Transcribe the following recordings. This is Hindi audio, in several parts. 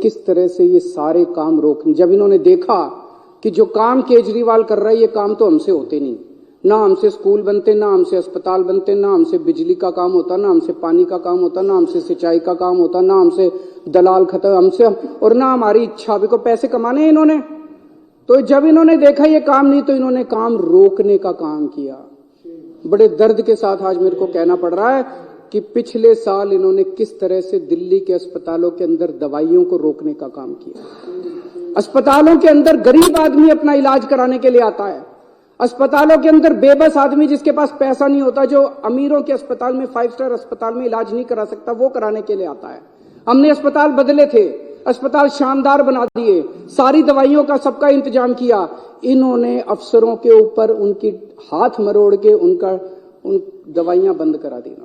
किस तरह से ये सारे काम रोक, जब इन्होंने देखा कि जो काम केजरीवाल कर रहा है ये काम तो हमसे होते नहीं, ना हमसे स्कूल बनते, ना हमसे अस्पताल बनते, ना हमसे बिजली का काम होता, ना हमसे पानी का काम होता, ना हमसे सिंचाई का काम होता, ना हमसे दलाल खत्म हमसे, और ना हमारी इच्छा भी को पैसे कमाने इन्होंने। तो जब इन्होंने देखा ये काम नहीं तो इन्होंने काम रोकने का काम किया। बड़े दर्द के साथ आज मेरे को कहना पड़ रहा है कि पिछले साल इन्होंने किस तरह से दिल्ली के अस्पतालों के अंदर दवाइयों को रोकने का काम किया। अस्पतालों के अंदर गरीब आदमी अपना इलाज कराने के लिए आता है, अस्पतालों के अंदर बेबस आदमी जिसके पास पैसा नहीं होता, जो अमीरों के अस्पताल में 5 स्टार अस्पताल में इलाज नहीं करा सकता, वो कराने के लिए आता है। हमने अस्पताल बदले थे, अस्पताल शानदार बना दिए, सारी दवाइयों का सबका इंतजाम किया। इन्होंने अफसरों के ऊपर उनकी हाथ मरोड़ के उन दवाइयां बंद करा दी।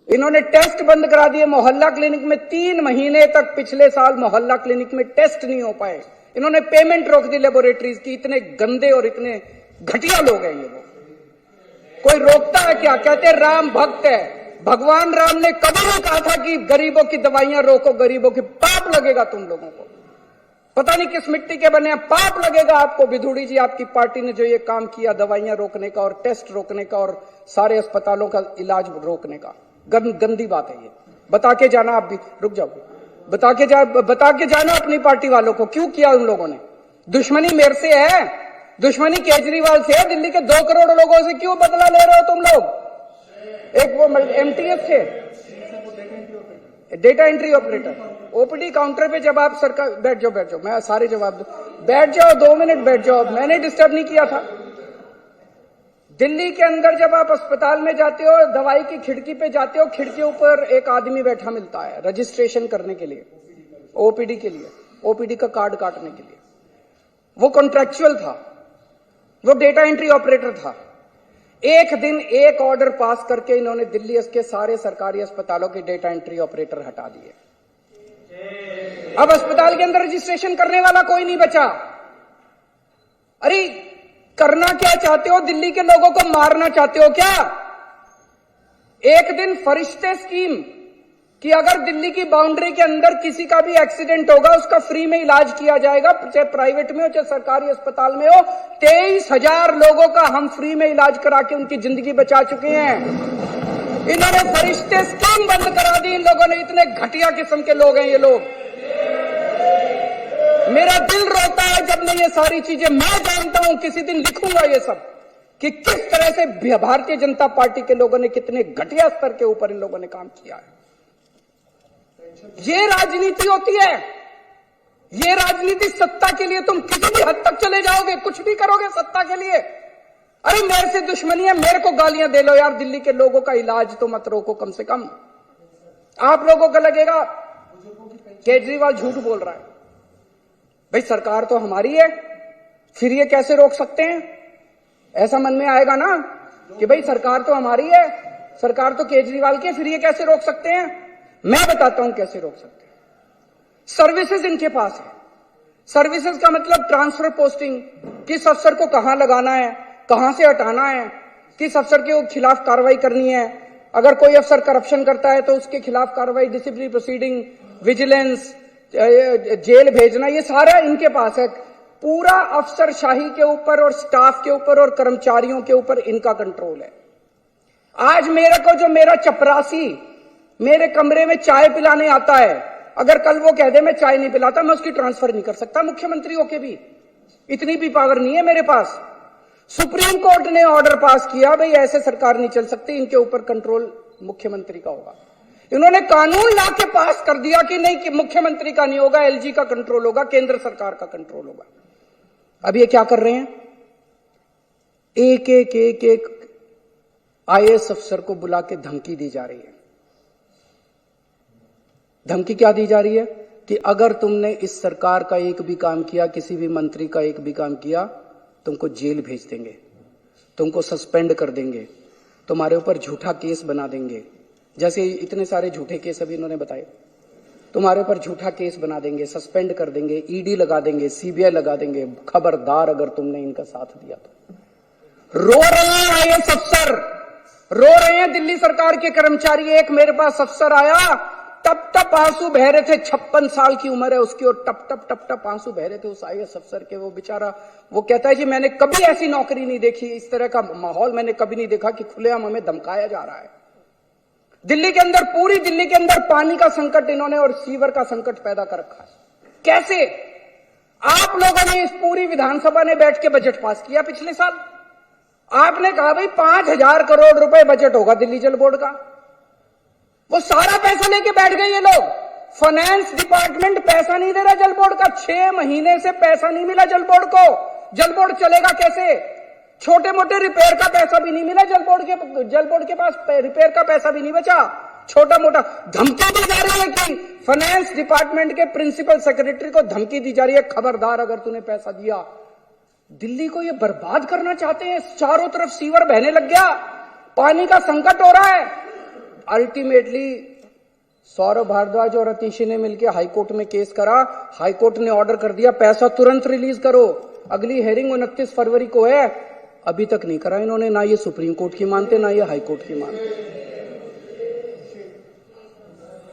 इन्होंने टेस्ट बंद करा दिए। मोहल्ला क्लिनिक में 3 महीने तक पिछले साल मोहल्ला क्लिनिक में टेस्ट नहीं हो पाए। इन्होंने पेमेंट रोक दी लेबोरेटरीज की। इतने गंदे और इतने घटिया लोग हैं ये लोग। कोई रोकता है क्या? कहते राम भक्त है। भगवान राम ने कभी नहीं कहा था कि गरीबों की दवाइयां रोको, गरीबों की। पाप लगेगा तुम लोगों को, पता नहीं किस मिट्टी के बने हैं, पाप लगेगा आपको। विधुड़ी जी, आपकी पार्टी ने जो ये काम किया दवाइयां रोकने का और टेस्ट रोकने का और सारे अस्पतालों का इलाज रोकने का, गंदी बात है ये। बता के जाना आप भी, रुक जाओ, बता के जाना अपनी पार्टी वालों को क्यों किया उन लोगों ने। दुश्मनी मेरे से है, दुश्मनी केजरीवाल से है। दिल्ली के 2 करोड़ लोगों से क्यों बदला ले रहे हो तुम लोग? एक वो एमटीएस थे, data entry operator, OPD counter पे जब आप सरकार, बैठ जाओ, मैं सारे जवाब दूं, बैठ जाओ, 2 मिनट बैठ जाओ, मैंने डिस्टर्ब नहीं किया था। दिल्ली के अंदर जब आप अस्पताल में जाते हो, दवाई की खिड़की पे जाते हो, खिड़की ऊपर एक आदमी बैठा मिलता है रजिस्ट्रेशन करने के लिए, ओपीडी के लिए, ओपीडी का कार्ड काटने के लिए। वो कॉन्ट्रैक्चुअल था, वो डेटा एंट्री ऑपरेटर था। एक दिन एक ऑर्डर पास करके इन्होंने दिल्ली के सारे सरकारी अस्पतालों के डेटा एंट्री ऑपरेटर हटा दिए। अब अस्पताल के अंदर रजिस्ट्रेशन करने वाला कोई नहीं बचा। अरे करना क्या चाहते हो? दिल्ली के लोगों को मारना चाहते हो क्या? एक दिन फरिश्ते स्कीम कि अगर दिल्ली की बाउंड्री के अंदर किसी का भी एक्सीडेंट होगा उसका फ्री में इलाज किया जाएगा, चाहे प्राइवेट में हो चाहे सरकारी अस्पताल में हो। 23,000 लोगों का हम फ्री में इलाज करा के उनकी जिंदगी बचा चुके हैं। इन्होंने फरिश्ते स्कीम बंद करा दी इन लोगों ने। इतने घटिया किस्म के लोग हैं ये लोग। मेरा दिल रोता है जब मैं ये सारी चीजें, मैं जानता हूं किसी दिन लिखूंगा ये सब कि किस तरह से भारतीय जनता पार्टी के लोगों ने कितने घटिया स्तर के ऊपर इन लोगों ने काम किया है। ये राजनीति होती है, ये राजनीति सत्ता के लिए तुम किसी भी हद तक चले जाओगे, कुछ भी करोगे सत्ता के लिए। अरे मेरे से दुश्मनी है, मेरे को गालियां दे लो यार, दिल्ली के लोगों का इलाज तो मत रोको कम से कम। आप लोगों को लगेगा केजरीवाल झूठ बोल रहा है। भाई सरकार तो हमारी है, फिर ये कैसे रोक सकते हैं? ऐसा मन में आएगा ना कि भाई सरकार तो हमारी है, सरकार तो केजरीवाल की है, फिर ये कैसे रोक सकते हैं? मैं बताता हूं कैसे रोक सकते हैं। सर्विसेज इनके पास है। सर्विसेज का मतलब ट्रांसफर पोस्टिंग, किस अफसर को कहां लगाना है, कहां से हटाना है, किस अफसर के खिलाफ कार्रवाई करनी है। अगर कोई अफसर करप्शन करता है तो उसके खिलाफ कार्रवाई, डिसिप्लिनरी प्रोसीडिंग, विजिलेंस, जेल भेजना, ये सारा इनके पास है। पूरा अफसरशाही के ऊपर और स्टाफ के ऊपर और कर्मचारियों के ऊपर इनका कंट्रोल है। आज मेरे को जो मेरा चपरासी मेरे कमरे में चाय पिलाने आता है, अगर कल वो कह दे मैं चाय नहीं पिलाता, मैं उसकी ट्रांसफर नहीं कर सकता मुख्यमंत्री होके भी। इतनी भी पावर नहीं है मेरे पास। सुप्रीम कोर्ट ने ऑर्डर पास किया, भाई ऐसे सरकार नहीं चल सकती, इनके ऊपर कंट्रोल मुख्यमंत्री का होगा। इन्होंने कानून ला के पास कर दिया कि नहीं, कि मुख्यमंत्री का नहीं होगा, एलजी का कंट्रोल होगा, केंद्र सरकार का कंट्रोल होगा। अब ये क्या कर रहे हैं? एक आईएएस अफसर को बुला के धमकी दी जा रही है। धमकी क्या दी जा रही है कि अगर तुमने इस सरकार का एक भी काम किया, किसी भी मंत्री का एक भी काम किया, तुमको जेल भेज देंगे, तुमको सस्पेंड कर देंगे, तुम्हारे ऊपर झूठा केस बना देंगे। जैसे इतने सारे झूठे केस अभी इन्होंने बताए, तुम्हारे ऊपर झूठा केस बना देंगे, सस्पेंड कर देंगे, ईडी लगा देंगे, सीबीआई लगा देंगे। खबरदार अगर तुमने इनका साथ दिया तो। रो रहे हैं आईएएस अफसर, रो रहे हैं दिल्ली सरकार के कर्मचारी। एक मेरे पास अफसर आया, तब टप आंसू बह रहे थे। 56 साल की उम्र है उसकी और टप टप टप टप आंसू बह रहे थे उस IAS अफसर के। वो बेचारा वो कहता है जी मैंने कभी ऐसी नौकरी नहीं देखी, इस तरह का माहौल मैंने कभी नहीं देखा कि खुलेआम हमें धमकाया जा रहा है। दिल्ली के अंदर, पूरी दिल्ली के अंदर पानी का संकट इन्होंने और सीवर का संकट पैदा कर रखा है। कैसे? आप लोगों ने इस पूरी विधानसभा ने बैठ के बजट पास किया पिछले साल। आपने कहा भाई 5,000 करोड़ रुपए बजट होगा दिल्ली जल बोर्ड का। वो सारा पैसा लेके बैठ गए ये लोग। फाइनेंस डिपार्टमेंट पैसा नहीं दे रहा जल बोर्ड का। 6 महीने से पैसा नहीं मिला जल बोर्ड को। जल बोर्ड चलेगा कैसे? छोटे मोटे रिपेयर का पैसा भी नहीं मिला जल बोर्ड के पास रिपेयर का पैसा भी नहीं बचा। छोटा मोटा धमकी दी जा रही है कि फाइनेंस डिपार्टमेंट के प्रिंसिपल सेक्रेटरी को धमकी दी जा रही है, खबरदार अगर तूने पैसा दिया। दिल्ली को ये बर्बाद करना चाहते हैं। चारों तरफ सीवर बहने लग गया, पानी का संकट हो रहा है। अल्टीमेटली सौरभ भारद्वाज और अतिशी ने मिलकर हाईकोर्ट में केस करा। हाईकोर्ट ने ऑर्डर कर दिया पैसा तुरंत रिलीज करो। अगली हेयरिंग 29 फरवरी को है, अभी तक नहीं करा इन्होंने। ना ये सुप्रीम कोर्ट की मानते, ना ये हाईकोर्ट की मानते।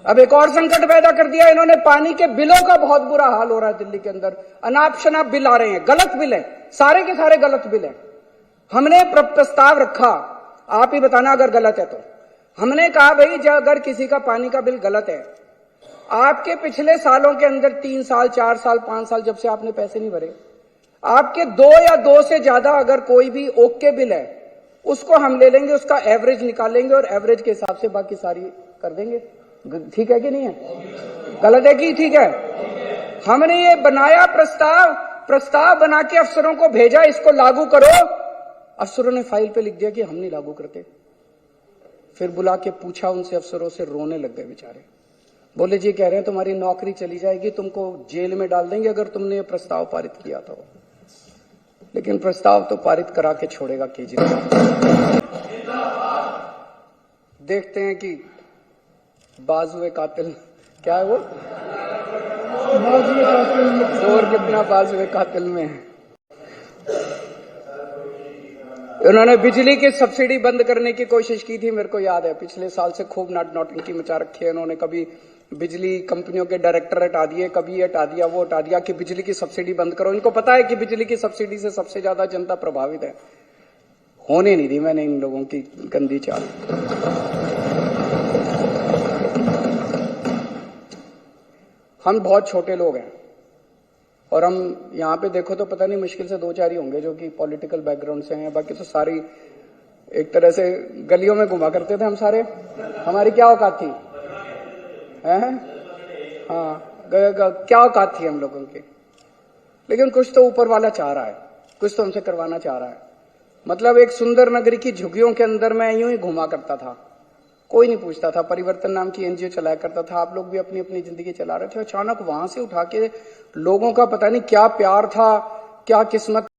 अब एक और संकट पैदा कर दिया इन्होंने। पानी के बिलों का बहुत बुरा हाल हो रहा है दिल्ली के अंदर। अनाप शनाप बिल आ रहे हैं, गलत बिल है, सारे के सारे गलत बिल है। हमने प्रस्ताव रखा, आप ही बताना अगर गलत है तो। हमने कहा भाई अगर किसी का पानी का बिल गलत है, आपके पिछले सालों के अंदर 3 साल 4 साल 5 साल जब से आपने पैसे नहीं भरे, आपके 2 या 2 से ज्यादा अगर कोई भी ओके बिल है, उसको हम ले लेंगे, उसका एवरेज निकालेंगे और एवरेज के हिसाब से बाकी सारी कर देंगे। ठीक है कि नहीं है? गलत है कि ठीक है? हमने ये बनाया प्रस्ताव बना के अफसरों को भेजा, इसको लागू करो। अफसरों ने फाइल पे लिख दिया कि हम नहीं लागू करते। फिर बुला के पूछा उनसे, अफसरों से, रोने लग गए बेचारे। बोले जी कह रहे हैं तुम्हारी नौकरी चली जाएगी, तुमको जेल में डाल देंगे अगर तुमने ये प्रस्ताव पारित किया तो। लेकिन प्रस्ताव तो पारित करा के छोड़ेगा केजरीवाल। देखते हैं कि बाजुए कातिल क्या है वो, जोर कितना बाजुए कातिल में है। उन्होंने बिजली की सब्सिडी बंद करने की कोशिश की थी, मेरे को याद है। पिछले साल से खूब नौटंकी मचा रखी है उन्होंने। कभी बिजली कंपनियों के डायरेक्टर हटा दिए, कभी हटा दिया, वो हटा दिया कि बिजली की सब्सिडी बंद करो। इनको पता है कि बिजली की सब्सिडी से सबसे ज्यादा जनता प्रभावित है। होने नहीं दी मैंने इन लोगों की गंदी चाल। हम बहुत छोटे लोग हैं और हम यहाँ पे देखो तो पता नहीं मुश्किल से 2-4 ही होंगे जो कि पॉलिटिकल बैकग्राउंड से हैं। बाकी तो सारी एक तरह से गलियों में घुमा करते थे हम सारे। हमारी क्या औकात थी? हैं? हाँ, क्या औकात थी हम लोगों की? लेकिन कुछ तो ऊपर वाला चाह रहा है, कुछ तो हमसे करवाना चाह रहा है। मतलब एक सुंदर नगरी की झुग्गियों के अंदर मैं यूं ही घुमा करता था, कोई नहीं पूछता था। परिवर्तन नाम की NGO चलाया करता था, आप लोग भी अपनी अपनी जिंदगी चला रहे थे। अचानक वहां से उठा के लोगों का पता नहीं क्या प्यार था, क्या किस्मत